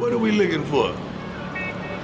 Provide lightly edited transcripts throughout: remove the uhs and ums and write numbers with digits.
What are we looking for?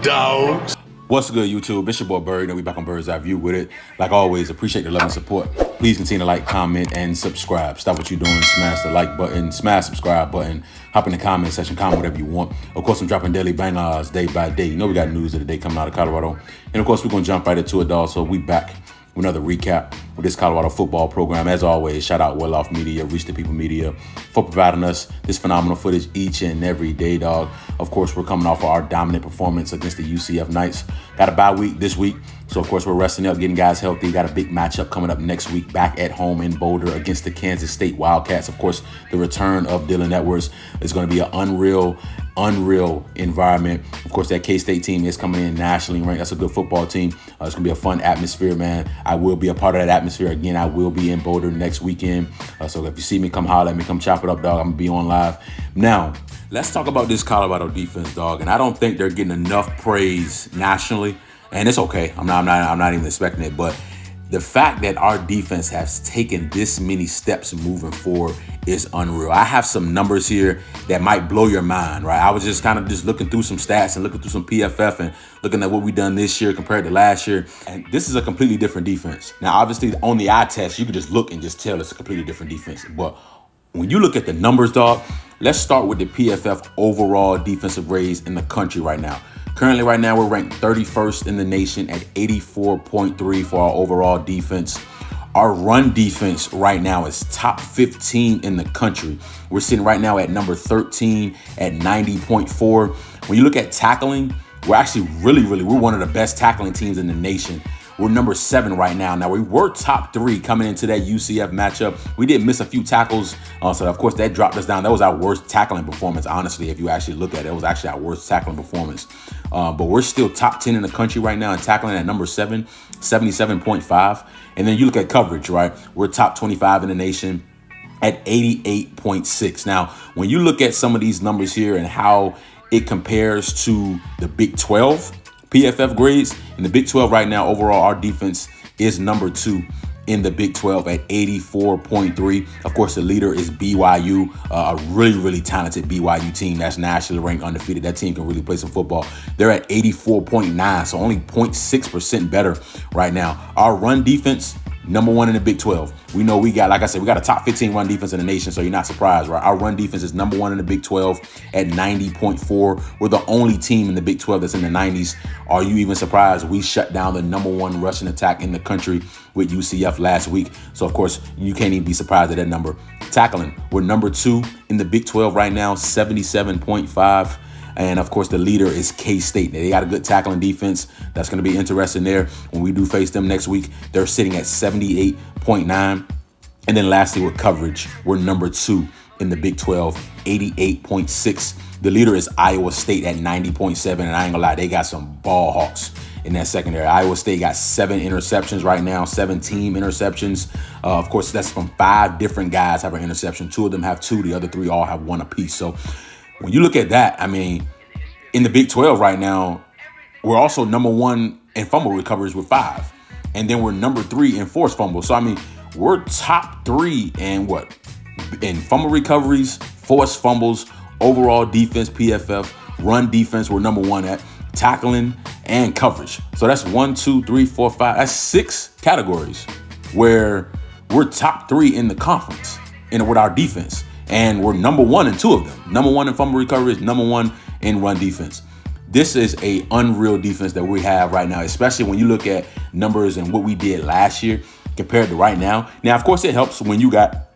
Dogs. What's good, YouTube? It's your boy Bird, and we back on Bird's Eye View with it. Like always, appreciate the love and support. Please continue to like, comment, and subscribe. Stop what you're doing, smash the like button, smash subscribe button, hop in the comment section, comment whatever you want. Of course, I'm dropping daily bangers day by day. You know we got news of the day coming out of Colorado. And of course, we're going to jump right into it, dog. So we back with another recap with this Colorado football program. As always, shout out Well Off Media, Reach the People Media for providing us this phenomenal footage each and every day, dog. Of course, we're coming off of our dominant performance against the UCF Knights. Got a bye week this week. So, of course, we're resting up, getting guys healthy. Got a big matchup coming up next week back at home in Boulder against the Kansas State Wildcats. Of course, the return of Dylan Edwards is going to be an unreal environment. Of course, that K-State team is coming in nationally ranked. That's a good football team. It's going to be a fun atmosphere, man. I will be a part of that atmosphere. Again, I will be in Boulder next weekend. So if you see me, come holler at me, come chop it up, dog. I'm going to be on live. Now, let's talk about this Colorado defense, dog. And I don't think they're getting enough praise nationally. And it's okay. I'm not even expecting it. But the fact that our defense has taken this many steps moving forward is unreal. I have some numbers here that might blow your mind, right? I was just kind of looking through some stats and looking through some PFF and looking at what we've done this year compared to last year. And this is a completely different defense. Now, obviously, on the eye test, you can just look and just tell it's a completely different defense. But when you look at the numbers, dog, let's start with the PFF overall defensive grades in the country right now. Currently, right now, we're ranked 31st in the nation at 84.3 for our overall defense. Our run defense right now is top 15 in the country. We're sitting right now at number 13 at 90.4. When you look at tackling, we're actually we're one of the best tackling teams in the nation. We're number 7 right now. Now, we were top 3 coming into that UCF matchup. We did miss a few tackles. So, of course, that dropped us down. That was our worst tackling performance, honestly, if you actually look at it. It was actually our worst tackling performance. But we're still top 10 in the country right now and tackling at number 7, 77.5. And then you look at coverage, right? We're top 25 in the nation at 88.6. Now, when you look at some of these numbers here and how it compares to the Big 12 PFF grades, in the Big 12 right now, overall, our defense is number 2 in the Big 12 at 84.3. Of course, the leader is BYU, a really talented BYU team that's nationally ranked undefeated. That team can really play some football. They're at 84.9, so only 0.6% better right now. Our run defense, number 1 in the Big 12. We know we got, like I said, we got a top 15 run defense in the nation, so you're not surprised, right? Our run defense is number 1 in the Big 12 at 90.4. We're the only team in the Big 12 that's in the 90s. Are you even surprised? We shut down the number 1 rushing attack in the country with UCF last week. So, of course, you can't even be surprised at that number. Tackling, we're number 2 in the Big 12 right now, 77.5. And, of course, the leader is K-State. They got a good tackling defense. That's going to be interesting there when we do face them next week. They're sitting at 78.9. And then lastly, with coverage, we're number 2 in the Big 12, 88.6. The leader is Iowa State at 90.7. And I ain't gonna lie, they got some ball hawks in that secondary. Iowa State got 7 interceptions right now, 7 team interceptions. Of course, that's from 5 different guys have an interception. 2 of them have 2. The other 3 all have 1 apiece. So when you look at that, I mean, in the Big 12 right now, we're also number 1 in fumble recoveries with 5. And then we're number 3 in forced fumbles. So, I mean, we're top 3 in in fumble recoveries, forced fumbles, overall defense, PFF, run defense, we're number 1 at, tackling, and coverage. So that's 1, 2, 3, 4, 5. That's 6 categories where we're top 3 in the conference with our defense. And we're number 1 in 2 of them. Number 1 in fumble recoveries, number 1 in run defense. This is a unreal defense that we have right now, especially when you look at numbers and what we did last year compared to right now. Now, of course, it helps when you got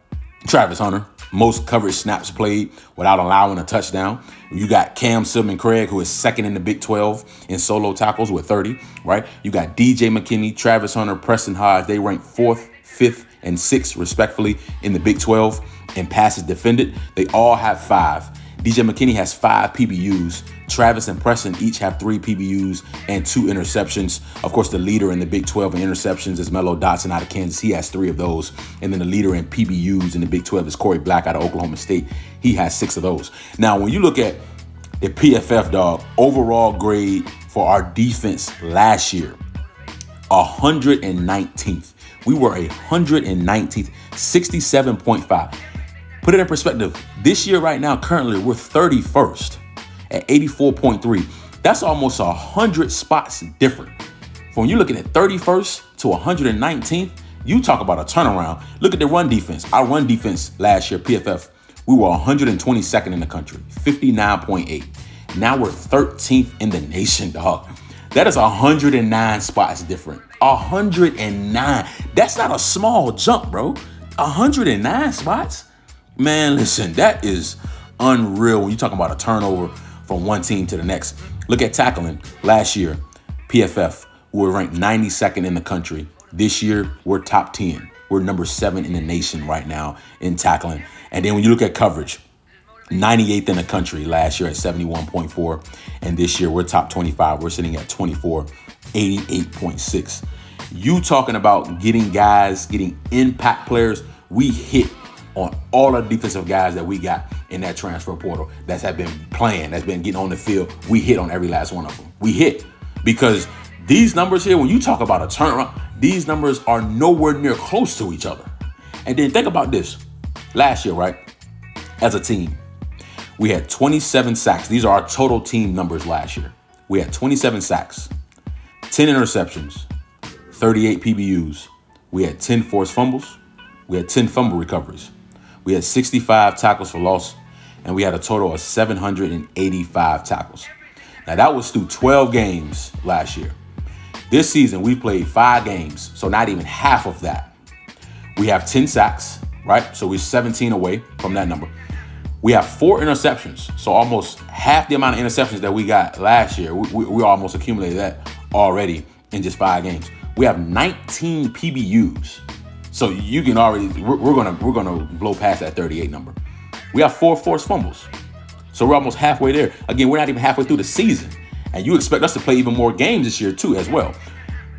Travis Hunter, most coverage snaps played without allowing a touchdown. You got Cam Craig, who is 2nd in the Big 12 in solo tackles with 30, right? You got DJ McKinney, Travis Hunter, Preston Hodge. They rank 4th, 5th, and 6th, respectively, in the Big 12 in passes defended. They all have 5. DJ McKinney has 5 PBUs. Travis and Preston each have 3 PBUs and 2 interceptions. Of course, the leader in the Big 12 in interceptions is Melo Dotson out of Kansas. He has 3 of those. And then the leader in PBUs in the Big 12 is Corey Black out of Oklahoma State. He has 6 of those. Now, when you look at the PFF, dog, overall grade for our defense last year, 119th. We were 119th, 67.5. Put it in perspective. This year right now, currently, we're 31st at 84.3. That's almost 100 spots different. From you looking at 31st to 119th, you talk about a turnaround. Look at the run defense. Our run defense last year, PFF, we were 122nd in the country, 59.8. Now we're 13th in the nation, dog. That is 109 spots different. 109. That's not a small jump, bro. 109 spots? Man, listen, that is unreal when you're talking about a turnover from one team to the next. Look at tackling. Last year, PFF, we were ranked 92nd in the country. This year, we're top 10. We're number 7 in the nation right now in tackling. And then when you look at coverage, 98th in the country last year at 71.4. And this year, we're top 25. We're sitting at 24, 88.6. You talking about getting guys, getting impact players, we hit on all of the defensive guys that we got in that transfer portal that have been playing, that's been getting on the field. We hit on every last one of them. We hit because these numbers here, when you talk about a turnaround, these numbers are nowhere near close to each other. And then think about this. Last year, right, as a team, we had 27 sacks. These are our total team numbers last year. We had 27 sacks, 10 interceptions, 38 PBUs. We had 10 forced fumbles. We had 10 fumble recoveries. We had 65 tackles for loss, and we had a total of 785 tackles. Now, that was through 12 games last year. This season, we played 5 games, so not even half of that. We have 10 sacks, right? So we're 17 away from that number. We have 4 interceptions, so almost half the amount of interceptions that we got last year. We almost accumulated that already in just 5 games. We have 19 PBUs. So you can already, we're gonna blow past that 38 number. We have 4 forced fumbles. So we're almost halfway there. Again, we're not even halfway through the season. And you expect us to play even more games this year too as well.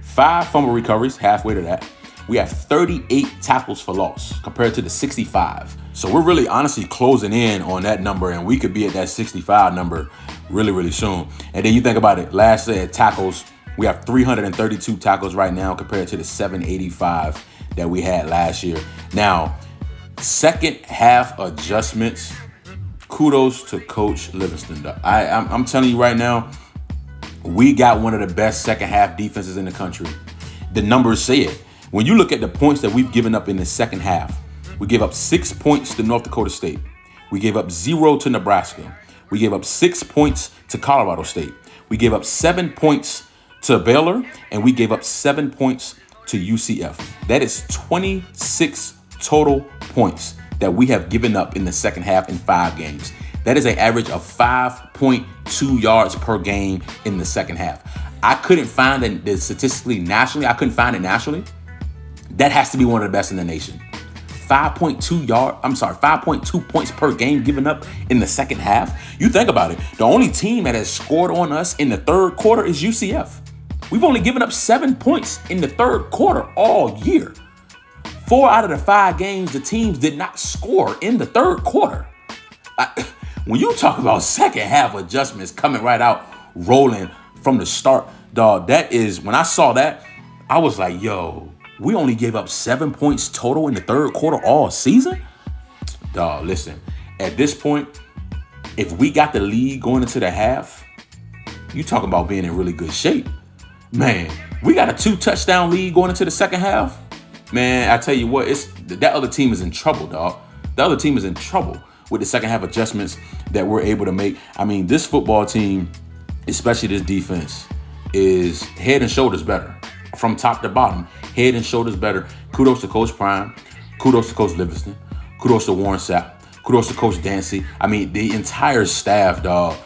5 fumble recoveries, halfway to that. We have 38 tackles for loss compared to the 65. So we're really honestly closing in on that number, and we could be at that 65 number really, really soon. And then you think about it, last year at tackles, we have 332 tackles right now compared to the 785 that we had last year. Now, second half adjustments, kudos to Coach Livingston. I'm telling you right now, we got one of the best second half defenses in the country. The numbers say it. When you look at the points that we've given up in the second half, we gave up 6 points to North Dakota State. We gave up 0 to Nebraska. We gave up 6 points to Colorado State. We gave up 7 points to Baylor, and we gave up 7 points to UCF. That is 26 total points that we have given up in the second half in 5 games. That is an average of 5.2 yards per game in the second half. I couldn't find it statistically nationally. I couldn't find it nationally. That has to be one of the best in the nation. 5.2 points per game given up in the second half. You think about it. The only team that has scored on us in the third quarter is UCF. We've only given up 7 points in the third quarter all year. 4 out of the 5 games, the teams did not score in the third quarter. When you talk about second half adjustments coming right out, rolling from the start, dog, that is, when I saw that, I was like, yo, we only gave up 7 points total in the third quarter all season? Dog, listen, at this point, if we got the lead going into the half, you talking about being in really good shape. Man, we got a 2-touchdown lead going into the second half. Man, I tell you what, that other team is in trouble, dog. The other team is in trouble with the second half adjustments that we're able to make. I mean, this football team, especially this defense, is head and shoulders better. From top to bottom, head and shoulders better. Kudos to Coach Prime. Kudos to Coach Livingston. Kudos to Warren Sapp. Kudos to Coach Dancy. I mean, the entire staff, dog,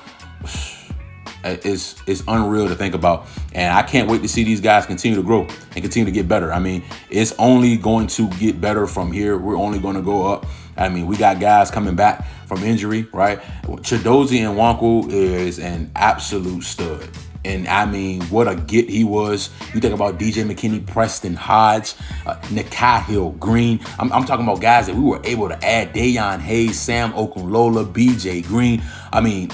it's unreal to think about. And I can't wait to see these guys continue to grow and continue to get better. I mean, it's only going to get better from here. We're only going to go up. I mean, we got guys coming back from injury, right? Chidozie Nwankwo is an absolute stud. And I mean, what a get he was. You think about DJ McKinney, Preston Hodge, Nikhil Green. I'm talking about guys that we were able to add. Dayon Hayes, Sam Okunlola, BJ Green. I mean,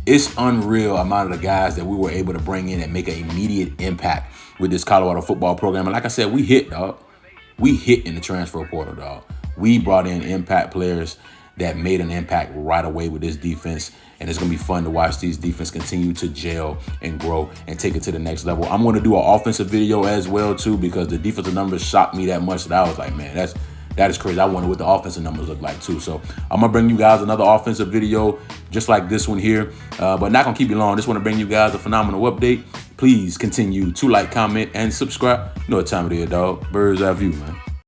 it's unreal amount of the guys that we were able to bring in and make an immediate impact with this Colorado football program. And like I said, we hit, dog. We hit in the transfer portal, dog. We brought in impact players that made an impact right away with this defense. And it's going to be fun to watch these defense continue to gel and grow and take it to the next level. I'm going to do an offensive video as well, too, because the defensive numbers shocked me that much that I was like, man, that is crazy. I wonder what the offensive numbers look like, too. So I'm going to bring you guys another offensive video just like this one here. But not going to keep you long. Just want to bring you guys a phenomenal update. Please continue to like, comment, and subscribe. You know what time it is, dog. Bird's Eye View, man.